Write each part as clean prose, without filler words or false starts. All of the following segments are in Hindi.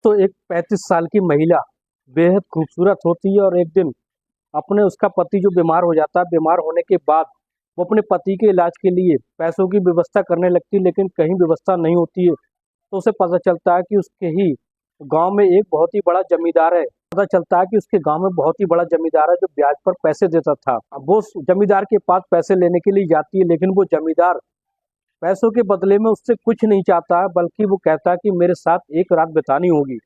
तो एक 35 साल की महिला बेहद खूबसूरत होती है और एक दिन अपने उसका पति जो बीमार हो जाता है, बीमार होने के बाद वो अपने पति के इलाज के लिए पैसों की व्यवस्था करने लगती है, लेकिन कहीं व्यवस्था नहीं होती है। तो उसे पता चलता है कि उसके ही गांव में एक बहुत ही बड़ा जमींदार है। पता चलता है कि उसके गांव में बहुत ही बड़ा जमींदार है जो ब्याज पर पैसे देता था। अब वो उस जमींदार के पास पैसे लेने के लिए जाती है, लेकिन वो जमींदार पैसों के बदले में उससे कुछ नहीं चाहता है, बल्कि वो कहता है कि मेरे साथ एक रात बितानी होगी,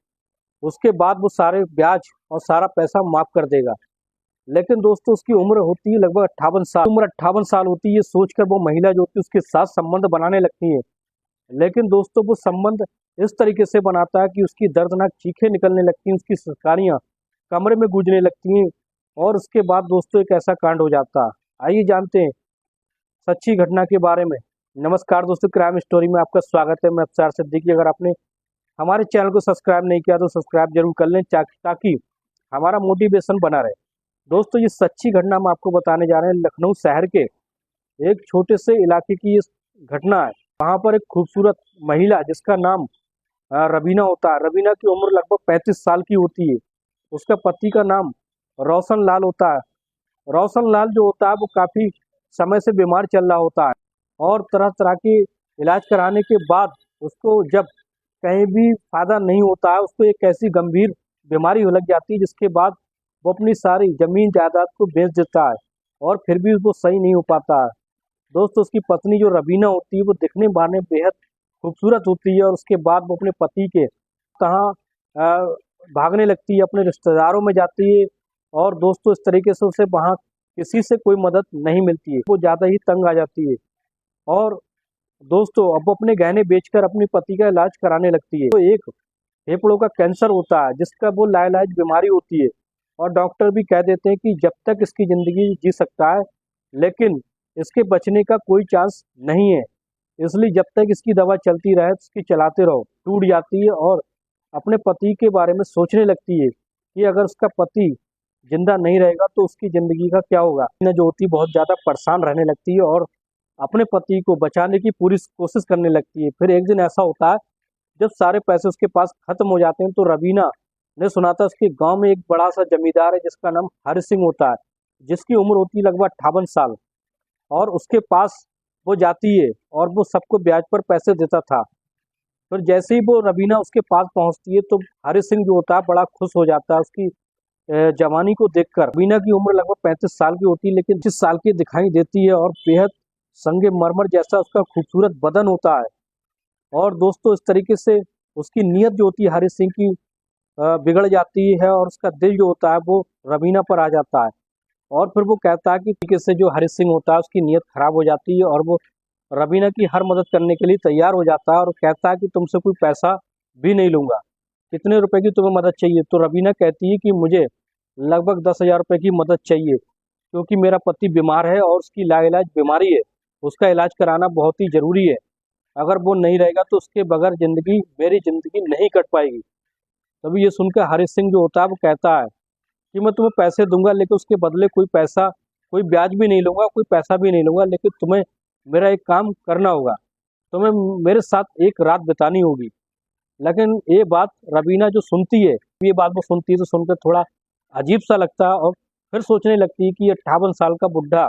उसके बाद वो सारे ब्याज और सारा पैसा माफ कर देगा। लेकिन दोस्तों उसकी उम्र होती है लगभग 58 साल। उम्र 58 साल होती है, ये सोचकर वो महिला जो होती है उसके साथ संबंध बनाने लगती है। लेकिन दोस्तों वो संबंध इस तरीके से बनाता है कि उसकी दर्दनाक चीखें निकलने लगती हैं, उसकी सिसकारियाँ कमरे में गूंजने लगती हैं और उसके बाद दोस्तों एक ऐसा कांड हो जाता है। आइए जानते हैं सच्ची घटना के बारे में। नमस्कार दोस्तों, क्राइम स्टोरी में आपका स्वागत है। मैं अफसार सिद्दीकी। अगर आपने हमारे चैनल को सब्सक्राइब नहीं किया तो सब्सक्राइब जरूर कर लें ताकि हमारा मोटिवेशन बना रहे। दोस्तों ये सच्ची घटना हम आपको बताने जा रहे हैं। लखनऊ शहर के एक छोटे से इलाके की ये घटना है। वहाँ पर एक खूबसूरत महिला जिसका नाम रबीना होता है। रबीना की उम्र लगभग 35 साल की होती है। उसका पति का नाम रोशन लाल होता है। रोशन लाल जो होता है वो काफ़ी समय से बीमार चल रहा होता है और तरह तरह के इलाज कराने के बाद उसको जब कहीं भी फायदा नहीं होता है, उसको एक ऐसी गंभीर बीमारी हो लग जाती है जिसके बाद वो अपनी सारी जमीन जायदाद को बेच देता है और फिर भी वो सही नहीं हो पाता है। दोस्तों उसकी पत्नी जो रबीना होती है वो दिखने में बेहद खूबसूरत होती है और उसके बाद वो अपने पति के कहाँ भागने लगती है, अपने रिश्तेदारों में जाती है और दोस्तों इस तरीके से उसे वहाँ किसी से कोई मदद नहीं मिलती है। वो ज़्यादा ही तंग आ जाती है और दोस्तों अब वो अपने गहने बेचकर अपने पति का इलाज कराने लगती है। तो एक फेफड़ों का कैंसर होता है जिसका वो लाइलाज बीमारी होती है और डॉक्टर भी कह देते हैं कि जब तक इसकी ज़िंदगी जी सकता है, लेकिन इसके बचने का कोई चांस नहीं है। इसलिए जब तक इसकी दवा चलती रहे इसकी चलाते रहो। टूट जाती है और अपने पति के बारे में सोचने लगती है कि अगर उसका पति जिंदा नहीं रहेगा तो उसकी ज़िंदगी का क्या होगा। जो होती है बहुत ज़्यादा परेशान रहने लगती है और अपने पति को बचाने की पूरी कोशिश करने लगती है। फिर एक दिन ऐसा होता है जब सारे पैसे उसके पास खत्म हो जाते हैं तो रबीना ने सुना था उसके गांव में एक बड़ा सा जमींदार है जिसका नाम हरि सिंह होता है, जिसकी उम्र होती है लगभग 58 साल। और उसके पास वो जाती है और वो सबको ब्याज पर पैसे देता था। फिर जैसे ही वो रबीना उसके पास पहुंचती है तो हरि सिंह जो होता है बड़ा खुश हो जाता है उसकी जवानी को देखकर। रबीना की उम्र लगभग 35 साल की होती है, लेकिन 25 साल की दिखाई देती है और बेहद संगे मरमर जैसा उसका खूबसूरत बदन होता है। और दोस्तों इस तरीके से उसकी नीयत जो होती है हरि सिंह की बिगड़ जाती है और उसका दिल जो होता है वो रबीना पर आ जाता है। और फिर वो कहता है कि तरीके से जो हरि सिंह होता है उसकी नीयत खराब हो जाती है और वो रबीना की हर मदद करने के लिए तैयार हो जाता है और कहता है कि तुमसे कोई पैसा भी नहीं लूँगा, कितने रुपए की तुम्हें मदद चाहिए। तो रबीना कहती है कि मुझे लगभग 10,000 रुपये की मदद चाहिए, क्योंकि मेरा पति बीमार है और उसकी लाइलाज बीमारी है, उसका इलाज कराना बहुत ही ज़रूरी है। अगर वो नहीं रहेगा तो उसके बगैर मेरी ज़िंदगी नहीं कट पाएगी। तभी ये सुनकर हरि सिंह जो होता है वो कहता है कि मैं तुम्हें पैसे दूंगा, लेकिन उसके बदले कोई ब्याज भी नहीं लूँगा, कोई पैसा भी नहीं लूँगा, लेकिन तुम्हें मेरा एक काम करना होगा, तुम्हें मेरे साथ एक रात बितानी होगी। लेकिन ये बात रबीना जो सुनती है, ये बात वो सुनती है तो सुनकर थोड़ा अजीब सा लगता है और फिर सोचने लगती है कि ये 58 साल का बुढ़ा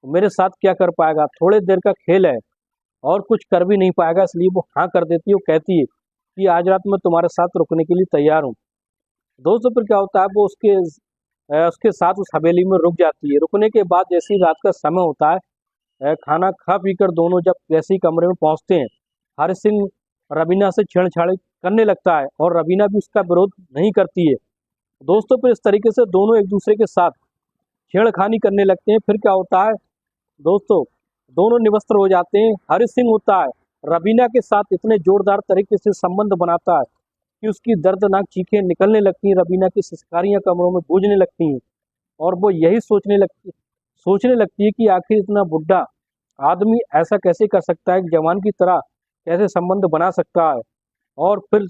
मेरे साथ क्या कर पाएगा, थोड़े देर का खेल है और कुछ कर भी नहीं पाएगा। इसलिए वो हाँ कर देती है। वो कहती है कि आज रात मैं तुम्हारे साथ रुकने के लिए तैयार हूँ। दोस्तों फिर क्या होता है, वो उसके साथ उस हवेली में रुक जाती है। रुकने के बाद जैसे ही रात का समय होता है, खाना खा पी कर दोनों जब जैसे ही कमरे में पहुंचते हैं, हरि सिंह रबीना से छेड़छाड़ करने लगता है और रबीना भी उसका विरोध नहीं करती है। दोस्तों फिर इस तरीके से दोनों एक दूसरे के साथ छेड़खानी करने लगते हैं। फिर क्या होता है दोस्तों, दोनों निवस्त्र हो जाते हैं। हरि सिंह होता है रबीना के साथ इतने जोरदार तरीके से संबंध बनाता है कि उसकी दर्दनाक चीखें निकलने लगती हैं, रबीना की सिसकारियाँ कमरों में गूंजने लगती हैं और वो यही सोचने लगती है कि आखिर इतना बुढ़ा आदमी ऐसा कैसे कर सकता है, जवान की तरह कैसे संबंध बना सकता है। और फिर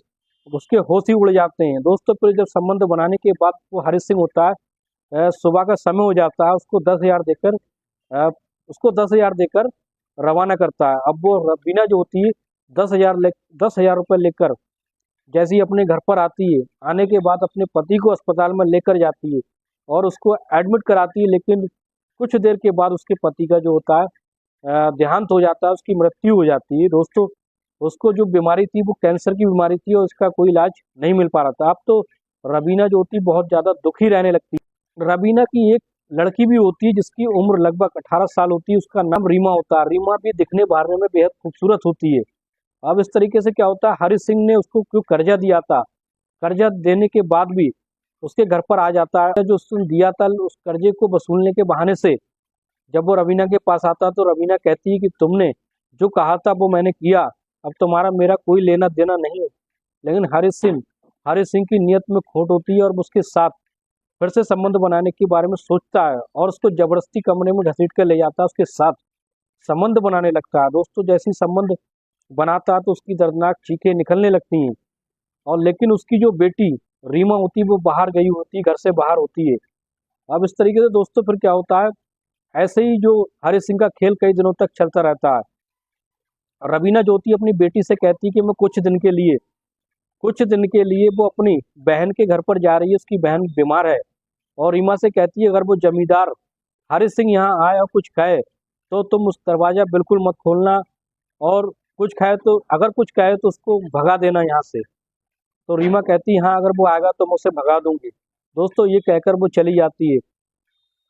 उसके होश ही उड़ जाते हैं। दोस्तों फिर जब संबंध बनाने के बाद वो हरि सिंह होता है, सुबह का समय हो जाता है, अ, उसको 10,000 देकर रवाना करता है। अब वो रबीना जो होती है 10,000 रुपये लेकर जैसे ही अपने घर पर आती है, आने के बाद अपने पति को अस्पताल में लेकर जाती है और उसको एडमिट कराती है, लेकिन कुछ देर के बाद उसके पति का जो होता है देहांत हो जाता है, उसकी मृत्यु हो जाती है। दोस्तों, उसको जो बीमारी थी वो कैंसर की बीमारी थी और उसका कोई इलाज नहीं मिल पा रहा था। अब तो रबीना जो होती बहुत ज़्यादा दुखी रहने लगती है। रबीना की एक लड़की भी होती है जिसकी उम्र लगभग 18 साल होती है, उसका नाम रीमा होता है। रीमा भी दिखने बाहरने में बेहद खूबसूरत होती है। अब इस तरीके से क्या होता है, हरि सिंह ने उसको क्यों कर्जा दिया था, कर्जा देने के बाद भी उसके घर पर आ जाता है। जो उसने दिया था उस कर्जे को वसूलने के बहाने से जब वो रवीना के पास आता तो रवीना कहती है कि तुमने जो कहा था वो मैंने किया, अब तुम्हारा मेरा कोई लेना देना नहीं है। लेकिन हरि सिंह की नीयत में खोट होती है और वो उसके साथ फिर से संबंध बनाने के बारे में सोचता है और उसको जबरदस्ती कमरे में घसीट कर ले जाता है, उसके साथ संबंध बनाने लगता है। दोस्तों, जैसे ही संबंध बनाता है तो उसकी दर्दनाक चीखें निकलने लगती हैं और लेकिन उसकी जो बेटी रीमा होती है वो बाहर गई होती है, घर से बाहर होती है। अब इस तरीके से दोस्तों फिर क्या होता है, ऐसे ही जो हरि सिंह का खेल कई दिनों तक चलता रहता है। रवीना जो होती है अपनी बेटी से कहती है कि मैं कुछ दिन के लिए वो अपनी बहन के घर पर जा रही है, उसकी बहन बीमार है। और रीमा से कहती है अगर वो जमींदार हरि सिंह यहाँ आए और कुछ कहे तो तुम उस दरवाज़ा बिल्कुल मत खोलना, और अगर कुछ कहे तो उसको भगा देना यहाँ से। तो रीमा कहती है हाँ, अगर वो आएगा तो मैं उसे भगा दूंगी। दोस्तों, ये कहकर वो चली जाती है।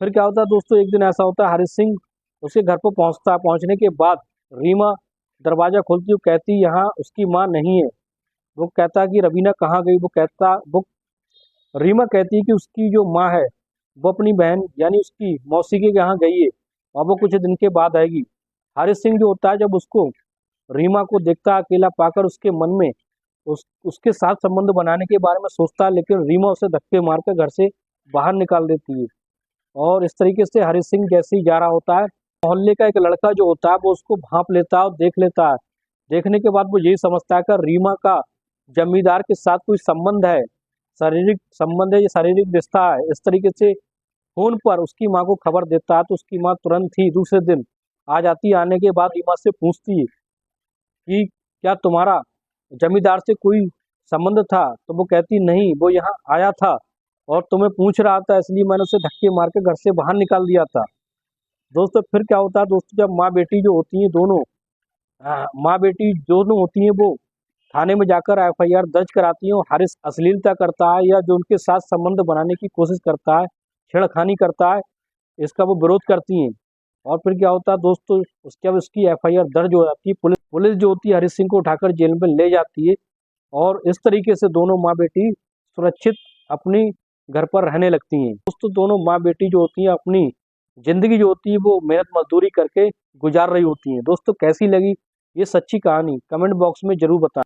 फिर क्या होता है दोस्तों, एक दिन ऐसा होता है हरि सिंह उसके घर पर पहुंचता है। पहुंचने के बाद रीमा दरवाजा खोलती है, कहती है यहाँ उसकी माँ नहीं है। वो कहता है कि रवीना कहाँ गई। वो रीमा कहती है कि उसकी जो माँ है वो अपनी बहन यानी उसकी मौसी के यहाँ गई है और वो कुछ दिन के बाद आएगी। हरि सिंह जो होता है जब उसको रीमा को देखता है अकेला पाकर, उसके मन में उसके साथ संबंध बनाने के बारे में सोचता है, लेकिन रीमा उसे धक्के मारकर घर से बाहर निकाल देती है। और इस तरीके से हरि सिंह जैसे ही जा रहा होता है, मोहल्ले का एक लड़का जो होता है वो उसको भांप लेता है और देख लेता है। देखने के बाद वो यही समझता है कि रीमा का जमींदार के साथ कोई संबंध है, शारीरिक संबंध है, ये शारीरिक रिश्ता है। इस तरीके से फोन पर उसकी माँ को खबर देता है तो उसकी माँ तुरंत ही दूसरे दिन आ जाती है। आने के बाद रीमा से पूछती है कि क्या तुम्हारा जमींदार से कोई संबंध था। तो वो कहती नहीं, वो यहाँ आया था और तुम्हें पूछ रहा था, इसलिए मैंने उसे धक्के मार के घर से बाहर निकाल दिया था। दोस्तों, फिर क्या होता है दोस्तों, जब माँ बेटी दोनों होती हैं वो थाने में जाकर एफआईआर दर्ज कराती हैं और हारिस अश्लीलता करता है या जो उनके साथ संबंध बनाने की कोशिश करता है, छेड़खानी करता है, इसका वो विरोध करती हैं। और फिर क्या होता है दोस्तों, उसके बाद उसकी एफआईआर दर्ज हो जाती है। पुलिस जो होती है हरि सिंह को उठाकर जेल में ले जाती है और इस तरीके से दोनों माँ बेटी सुरक्षित अपनी घर पर रहने लगती हैं। दोस्तों, दोनों माँ बेटी जो होती हैं अपनी जिंदगी जो होती है वो मेहनत मजदूरी करके गुजार रही होती हैं। दोस्तों, कैसी लगी ये सच्ची कहानी कमेंट बॉक्स में जरूर बताएं।